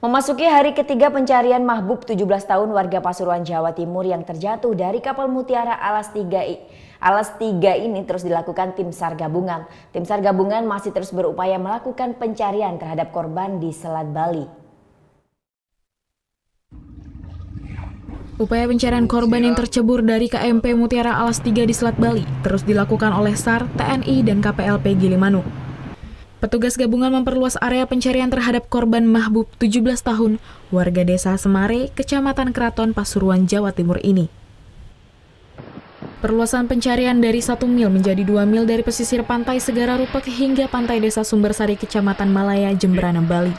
Memasuki hari ketiga pencarian Mahbub 17 tahun warga Pasuruan, Jawa Timur yang terjatuh dari kapal Mutiara Alas 3 ini terus dilakukan tim SAR gabungan. Tim SAR gabungan masih terus berupaya melakukan pencarian terhadap korban di Selat Bali. Upaya pencarian korban yang tercebur dari KMP Mutiara Alas 3 di Selat Bali terus dilakukan oleh SAR, TNI, dan KPLP Gilimanuk. Petugas gabungan memperluas area pencarian terhadap korban Mahbub 17 tahun, warga desa Semare, Kecamatan Keraton, Pasuruan, Jawa Timur ini. Perluasan pencarian dari 1 mil menjadi 2 mil dari pesisir pantai Segara Rupek hingga pantai desa Sumbersari, Kecamatan Malaya, Jemberana, Bali.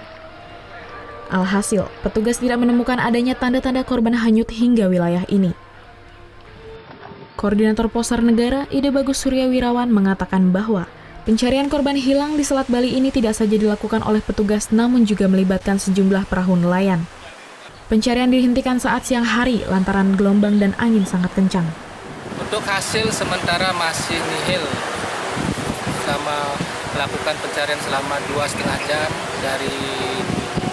Alhasil, petugas tidak menemukan adanya tanda-tanda korban hanyut hingga wilayah ini. Koordinator Posar Negara, Ide Bagus Surya Wirawan, mengatakan bahwa pencarian korban hilang di Selat Bali ini tidak saja dilakukan oleh petugas, namun juga melibatkan sejumlah perahu nelayan. Pencarian dihentikan saat siang hari lantaran gelombang dan angin sangat kencang. Untuk hasil sementara masih nihil, sama melakukan pencarian selama 2,5 jam dari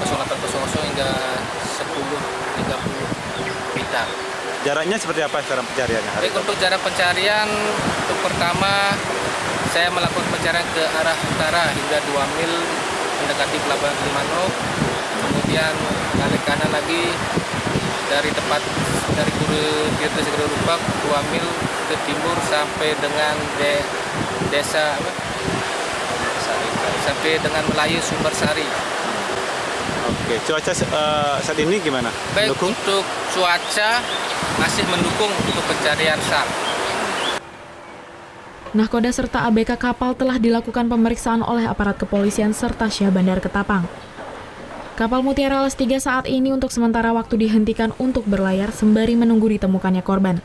08.00 hingga 10.30 meter. Jaraknya seperti apa sekarang pencariannya? Baik, untuk jarak pencarian, untuk pertama saya melakukan pencarian ke arah utara hingga 2 mil mendekati pelabuhan Gilimanuk. Kemudian balik kanan lagi dari tempat dari Tirta Segara Rupek 2 mil ke timur sampai dengan desa sampai dengan Melayu Sumbersari. Oke, cuaca saat ini gimana? Baik, mendukung? untuk cuaca masih mendukung untuk pencarian SAR. Nahkoda serta ABK kapal telah dilakukan pemeriksaan oleh aparat kepolisian serta Syah Bandar Ketapang. Kapal Mutiara Alas 3 saat ini untuk sementara waktu dihentikan untuk berlayar sembari menunggu ditemukannya korban.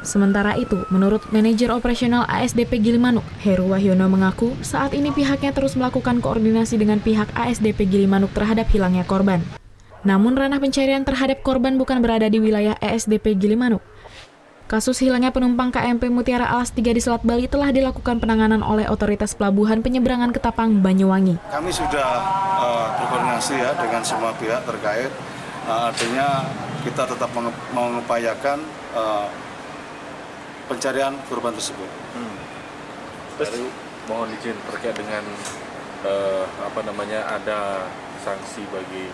Sementara itu, menurut manajer operasional ASDP Gilimanuk, Heru Wahyono mengaku saat ini pihaknya terus melakukan koordinasi dengan pihak ASDP Gilimanuk terhadap hilangnya korban. Namun ranah pencarian terhadap korban bukan berada di wilayah ASDP Gilimanuk. Kasus hilangnya penumpang KMP Mutiara Alas 3 di Selat Bali telah dilakukan penanganan oleh Otoritas Pelabuhan Penyeberangan Ketapang, Banyuwangi. Kami sudah berkoordinasi ya dengan semua pihak terkait. Artinya kita tetap mengupayakan pencarian korban tersebut. Terus mohon izin terkait dengan ada sanksi bagi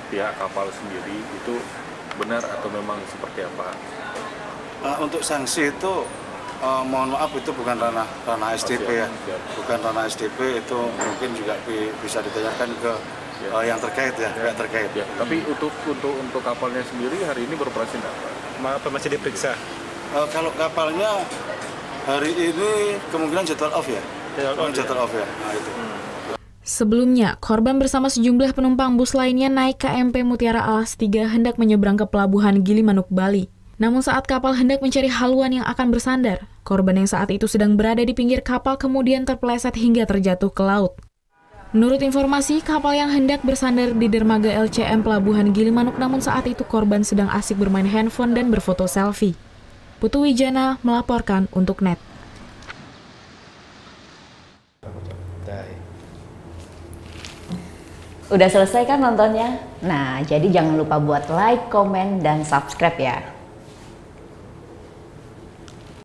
pihak kapal sendiri, itu benar atau memang seperti apa? Untuk sanksi itu mohon maaf, itu bukan ranah SDP ya, bukan ranah SDP, itu mungkin juga bisa ditanyakan ke yang terkait ya, pihak terkait. Ya. Tapi untuk kapalnya sendiri hari ini beroperasi apa? Masih diperiksa? Kalau kapalnya hari ini kemungkinan jadwal off ya, jadwal off ya. Nah, itu. Sebelumnya, korban bersama sejumlah penumpang bus lainnya naik KMP Mutiara Alas 3 hendak menyeberang ke pelabuhan Gilimanuk, Bali. Namun saat kapal hendak mencari haluan yang akan bersandar, korban yang saat itu sedang berada di pinggir kapal kemudian terpeleset hingga terjatuh ke laut. Menurut informasi, kapal yang hendak bersandar di dermaga LCM Pelabuhan Gilimanuk, namun saat itu korban sedang asik bermain handphone dan berfoto selfie. Putu Wijana melaporkan untuk NET. Udah selesai kan nontonnya? Nah, jadi jangan lupa buat like, komen, dan subscribe ya.